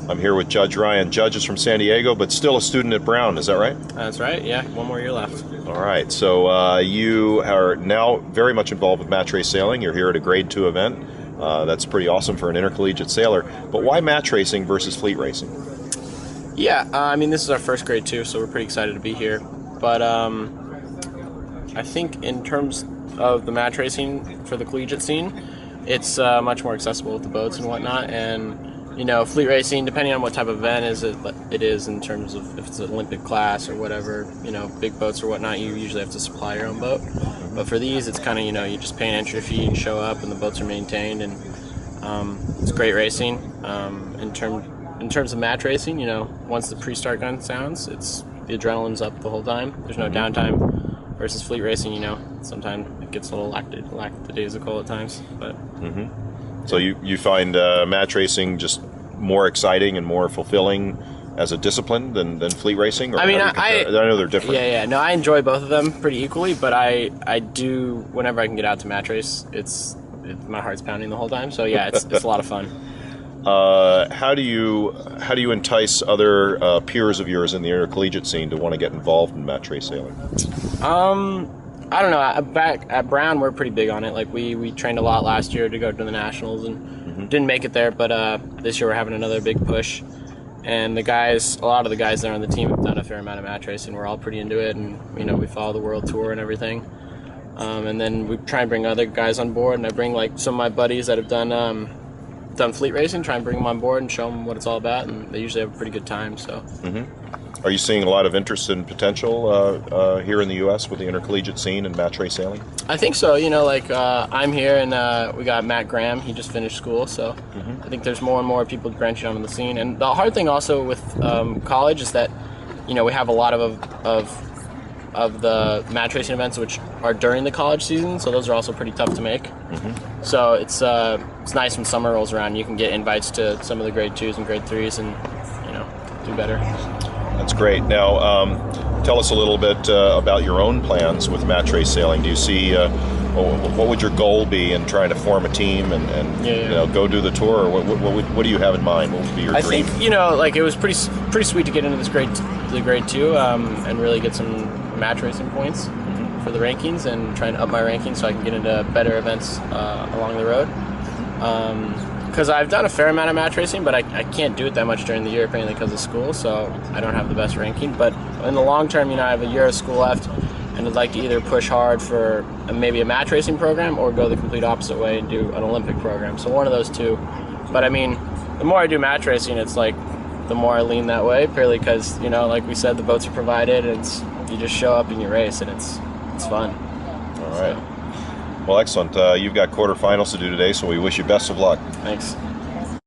I'm here with Judge Ryan. Judge is from San Diego, but still a student at Brown. Is that right? That's right, yeah. One more year left. All right. So you are now very much involved with match race sailing. You're here at a Grade 2 event. That's pretty awesome for an intercollegiate sailor. But why match racing versus fleet racing? Yeah, I mean, this is our first Grade 2, so we're pretty excited to be here. But I think in terms of the match racing for the collegiate scene, it's much more accessible with the boats and whatnot. And, you know, fleet racing, depending on what type of event it is in terms of if it's an Olympic class or whatever, you know, big boats or whatnot, you usually have to supply your own boat. But for these, it's kind of, you know, you just pay an entry fee and show up and the boats are maintained, and it's great racing. In terms of match racing, you know, once the pre-start gun sounds, the adrenaline's up the whole time. There's no downtime. Versus fleet racing, you know, sometimes it gets a little lackadaisical at times. But So you find match racing just more exciting and more fulfilling as a discipline than fleet racing? Or I mean, I know they're different. Yeah. No, I enjoy both of them pretty equally, but I do, whenever I can get out to match race, my heart's pounding the whole time. So yeah, it's a lot of fun. How do you entice other peers of yours in the intercollegiate scene to want to get involved in match race sailing? I don't know. Back at Brown, we're pretty big on it. Like we trained a lot last year to go to the nationals and didn't make it there, but this year we're having another big push. And a lot of the guys there on the team have done a fair amount of match racing. We're all pretty into it, and you know, we follow the world tour and everything. And then we try and bring other guys on board, and I bring like some of my buddies that have done fleet racing, try and bring them on board and show them what it's all about, and they usually have a pretty good time. So. Are you seeing a lot of interest and potential here in the U.S. with the intercollegiate scene and match race sailing? I think so. You know, like I'm here, and we got Matt Graham. He just finished school, so I think there's more and more people branching out on the scene. And the hard thing also with college is that, you know, we have a lot of the match racing events which are during the college season, so those are also pretty tough to make. So it's nice when summer rolls around. You can get invites to some of the Grade 2s and Grade 3s, and you know, do better. That's great. Now, tell us a little bit about your own plans with match race sailing. Do you see, what would your goal be in trying to form a team and you know, go do the tour? Or what do you have in mind? What would be your dream? I think, you know, like it was pretty sweet to get into the Grade 2 and really get some match racing points for the rankings and try and up my rankings so I can get into better events along the road. Because I've done a fair amount of match racing, but I can't do it that much during the year, apparently because of school, so I don't have the best ranking. But in the long term, you know, I have a year of school left, and I'd like to either push hard for maybe a match racing program or go the complete opposite way and do an Olympic program. So one of those two. But I mean, the more I do match racing, it's like the more I lean that way, purely because, you know, like we said, the boats are provided, and you just show up and you race, and it's fun. All right. Well, excellent. You've got quarterfinals to do today, so we wish you best of luck. Thanks.